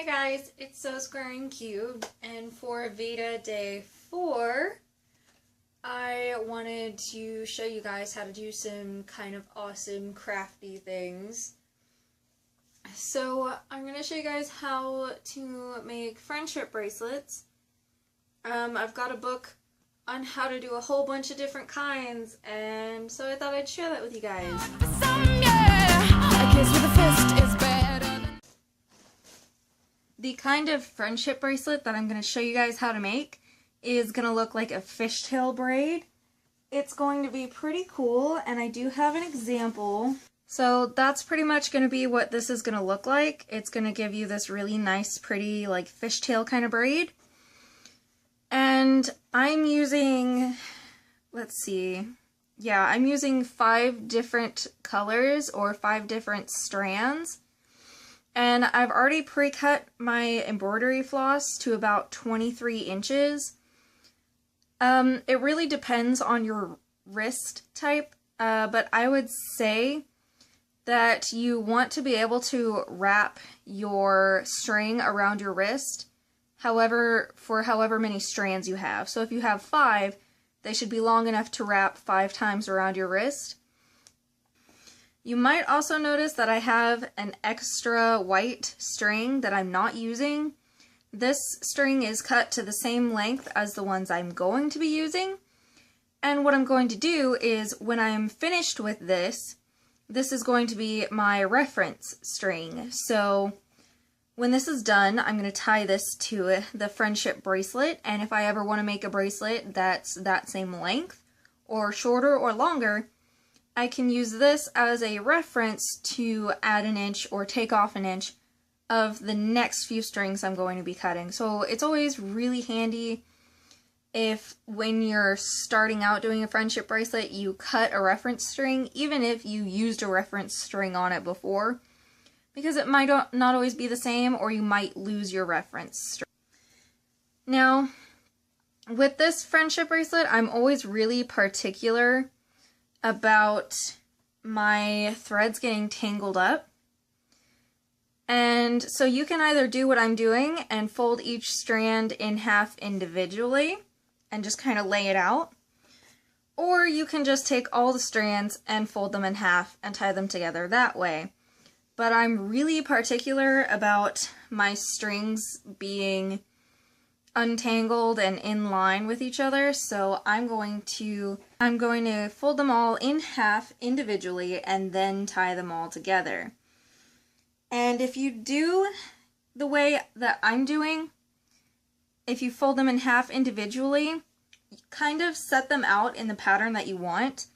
Hey guys, it's So Square and Cubed, and for VEDA Day 4, I wanted to show you guys how to do some kind of awesome crafty things. So I'm going to show you guys how to make friendship bracelets. I've got a book on how to do a whole bunch of different kinds, and so I thought I'd share that with you guys. The kind of friendship bracelet that I'm going to show you guys how to make is going to look like a fishtail braid. It's going to be pretty cool, and I do have an example. So that's pretty much going to be what this is going to look like. It's going to give you this really nice, pretty, like fishtail kind of braid. And I'm using, let's see, yeah, I'm using 5 different colors or 5 different strands. And I've already pre-cut my embroidery floss to about 23 inches. It really depends on your wrist type, but I would say that you want to be able to wrap your string around your wrist for however many strands you have. So if you have 5, they should be long enough to wrap 5 times around your wrist. You might also notice that I have an extra white string that I'm not using. This string is cut to the same length as the ones I'm going to be using. And what I'm going to do is, when I'm finished with this is going to be my reference string. So when this is done, I'm going to tie this to the friendship bracelet, and if I ever want to make a bracelet that's that same length, or shorter or longer, I can use this as a reference to add an inch or take off an inch of the next few strings I'm going to be cutting. So it's always really handy if, when you're starting out doing a friendship bracelet, you cut a reference string, even if you used a reference string on it before, because it might not always be the same, or you might lose your reference string. Now, with this friendship bracelet, I'm always really particular about my threads getting tangled up. And so you can either do what I'm doing and fold each strand in half individually and just kind of lay it out, or you can just take all the strands and fold them in half and tie them together that way. But I'm really particular about my strings being untangled and in line with each other, so I'm going to fold them all in half individually and then tie them all together. And if you do the way that I'm doing, if you fold them in half individually, kind of set them out in the pattern that you want.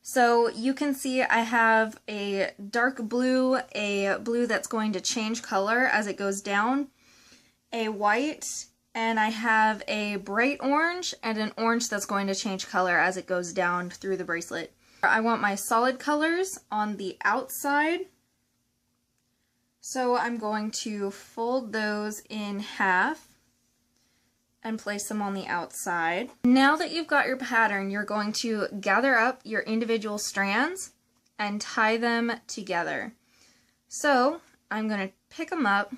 So you can see I have a dark blue, a blue that's going to change color as it goes down, a white, and I have a bright orange and an orange that's going to change color as it goes down through the bracelet. I want my solid colors on the outside, so I'm going to fold those in half and place them on the outside. Now that you've got your pattern, you're going to gather up your individual strands and tie them together. So I'm going to pick them up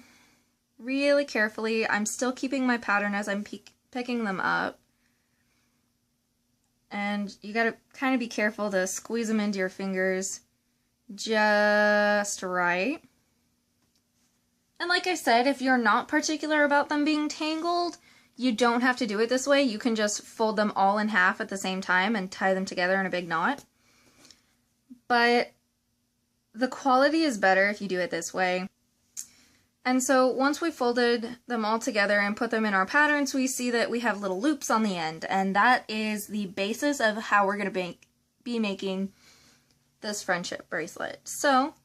really carefully. I'm still keeping my pattern as I'm picking them up. And you gotta kind of be careful to squeeze them into your fingers just right. And like I said, if you're not particular about them being tangled, you don't have to do it this way. You can just fold them all in half at the same time and tie them together in a big knot. But the quality is better if you do it this way. And so once we folded them all together and put them in our patterns, we see that we have little loops on the end, and that is the basis of how we're going to be making this friendship bracelet. So what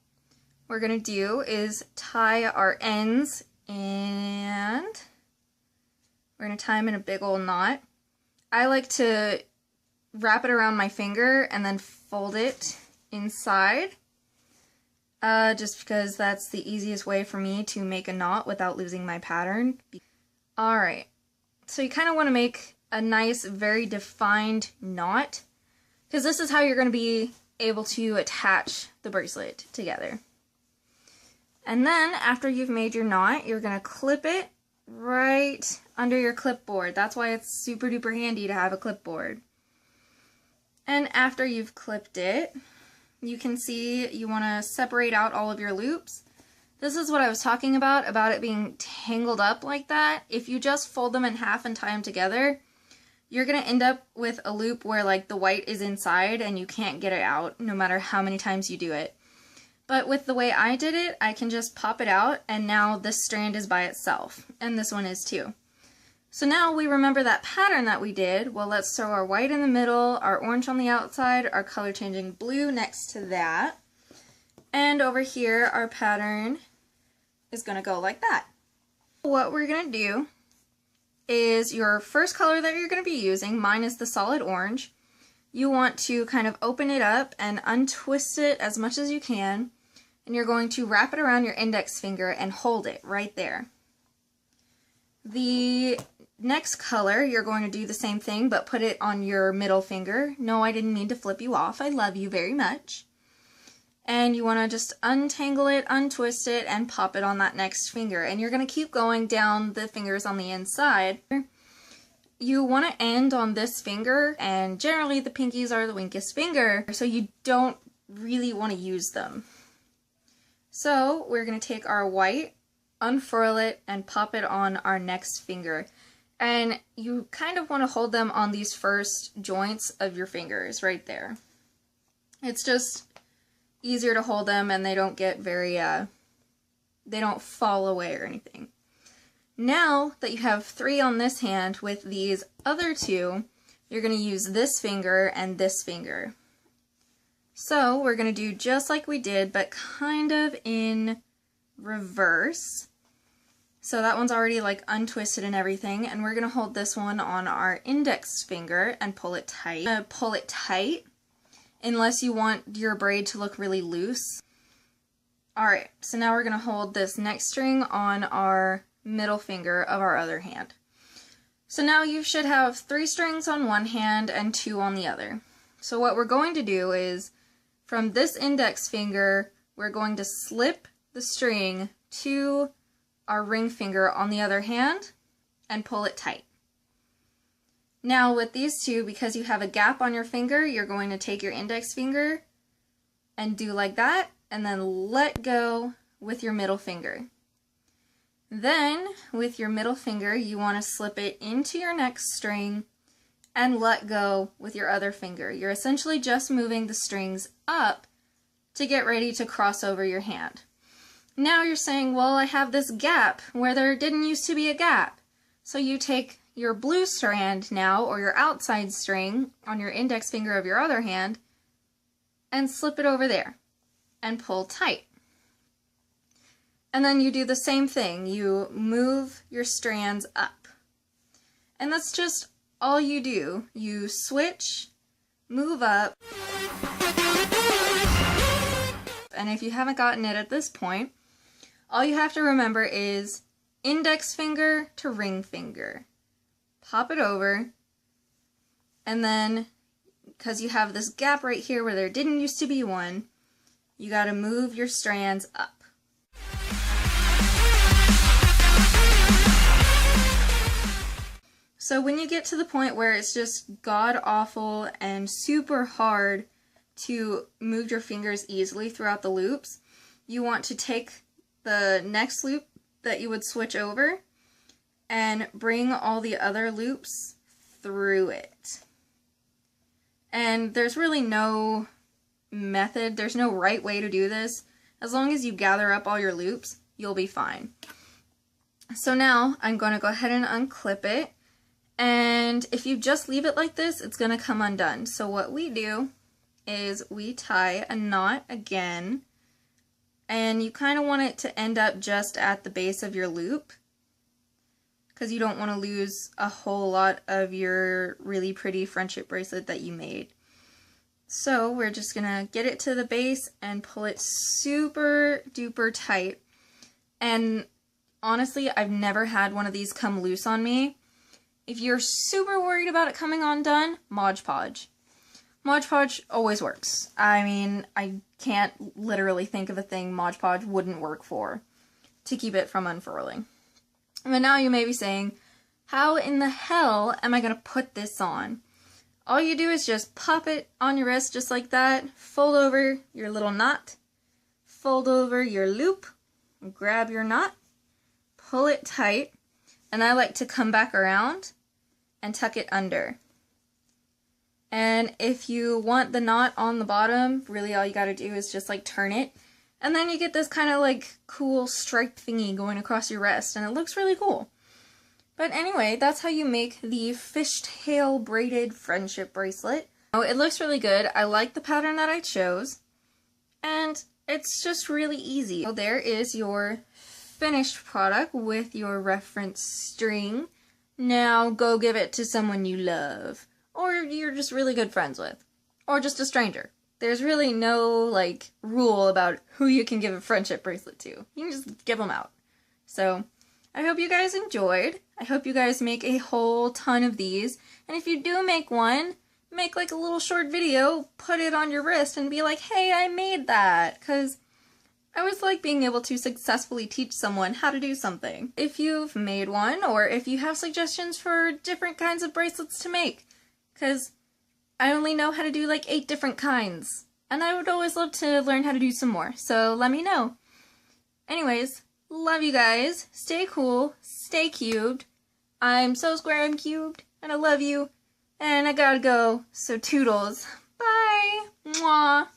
we're going to do is tie our ends, and we're going to tie them in a big old knot. I like to wrap it around my finger and then fold it inside. Just because that's the easiest way for me to make a knot without losing my pattern. Alright, so you kind of want to make a nice, very defined knot, because this is how you're going to be able to attach the bracelet together. And then after you've made your knot, you're going to clip it right under your clipboard. That's why it's super duper handy to have a clipboard. And after you've clipped it, you can see you want to separate out all of your loops. This is what I was talking about it being tangled up like that. If you just fold them in half and tie them together, you're going to end up with a loop where like the white is inside and you can't get it out no matter how many times you do it. But with the way I did it, I can just pop it out and now this strand is by itself. And this one is too. So now we remember that pattern that we did. Well, let's throw our white in the middle, our orange on the outside, our color changing blue next to that. And over here, our pattern is going to go like that. What we're going to do is your first color that you're going to be using, mine is the solid orange. You want to kind of open it up and untwist it as much as you can. And you're going to wrap it around your index finger and hold it right there. The next color, you're going to do the same thing, but put it on your middle finger. No, I didn't mean to flip you off. I love you very much. And you want to just untangle it, untwist it, and pop it on that next finger. And you're going to keep going down the fingers on the inside. You want to end on this finger, and generally the pinkies are the weakest finger, so you don't really want to use them. So we're going to take our white, unfurl it, and pop it on our next finger. And you kind of want to hold them on these first joints of your fingers right there. It's just easier to hold them and they don't get very, they don't fall away or anything. Now that you have 3 on this hand with these other 2, you're going to use this finger and this finger. So we're going to do just like we did, but kind of in reverse. So that one's already like untwisted and everything, and we're going to hold this one on our index finger and pull it tight. Pull it tight unless you want your braid to look really loose. Alright, so now we're going to hold this next string on our middle finger of our other hand. So now you should have 3 strings on one hand and 2 on the other. So what we're going to do is, from this index finger, we're going to slip the string to our ring finger on the other hand and pull it tight. Now with these 2, because you have a gap on your finger, you're going to take your index finger and do like that, and then let go with your middle finger. Then, with your middle finger, you want to slip it into your next string and let go with your other finger. You're essentially just moving the strings up to get ready to cross over your hand. Now you're saying, well, I have this gap where there didn't used to be a gap. So you take your blue strand now, or your outside string on your index finger of your other hand, and slip it over there and pull tight. And then you do the same thing. You move your strands up. And that's just all you do. You switch, move up. And if you haven't gotten it at this point, all you have to remember is index finger to ring finger. Pop it over. And then, because you have this gap right here where there didn't used to be one, you got to move your strands up. So when you get to the point where it's just god-awful and super hard to move your fingers easily throughout the loops, you want to take the next loop that you would switch over and bring all the other loops through it. And there's really no method, there's no right way to do this. As long as you gather up all your loops, you'll be fine. So now I'm going to go ahead and unclip it. And if you just leave it like this, it's going to come undone. So what we do is we tie a knot again, and you kind of want it to end up just at the base of your loop, because you don't want to lose a whole lot of your really pretty friendship bracelet that you made. So we're just going to get it to the base and pull it super duper tight. And honestly, I've never had one of these come loose on me. If you're super worried about it coming undone, Mod Podge. Mod Podge always works. I mean, I can't literally think of a thing Mod Podge wouldn't work for to keep it from unfurling. But now you may be saying, how in the hell am I going to put this on? All you do is just pop it on your wrist just like that, fold over your little knot, fold over your loop, grab your knot, pull it tight, and I like to come back around and tuck it under. And if you want the knot on the bottom, really all you gotta do is just like turn it, and then you get this kind of like cool stripe thingy going across your wrist, and it looks really cool. But anyway, that's how you make the fishtail braided friendship bracelet. Oh, it looks really good. I like the pattern that I chose, and it's just really easy. So there is your finished product with your reference string. Now go give it to someone you love, or you're just really good friends with, or just a stranger. There's really no like rule about who you can give a friendship bracelet to. You can just give them out. So I hope you guys enjoyed. I hope you guys make a whole ton of these. And if you do make one, make like a little short video, put it on your wrist and be like, hey, I made that. Because I always like being able to successfully teach someone how to do something. If you've made one, or if you have suggestions for different kinds of bracelets to make. Because I only know how to do like 8 different kinds. And I would always love to learn how to do some more. So let me know. Anyways, love you guys. Stay cool. Stay cubed. I'm so square and cubed. And I love you. And I gotta go. So toodles. Bye. Mwah.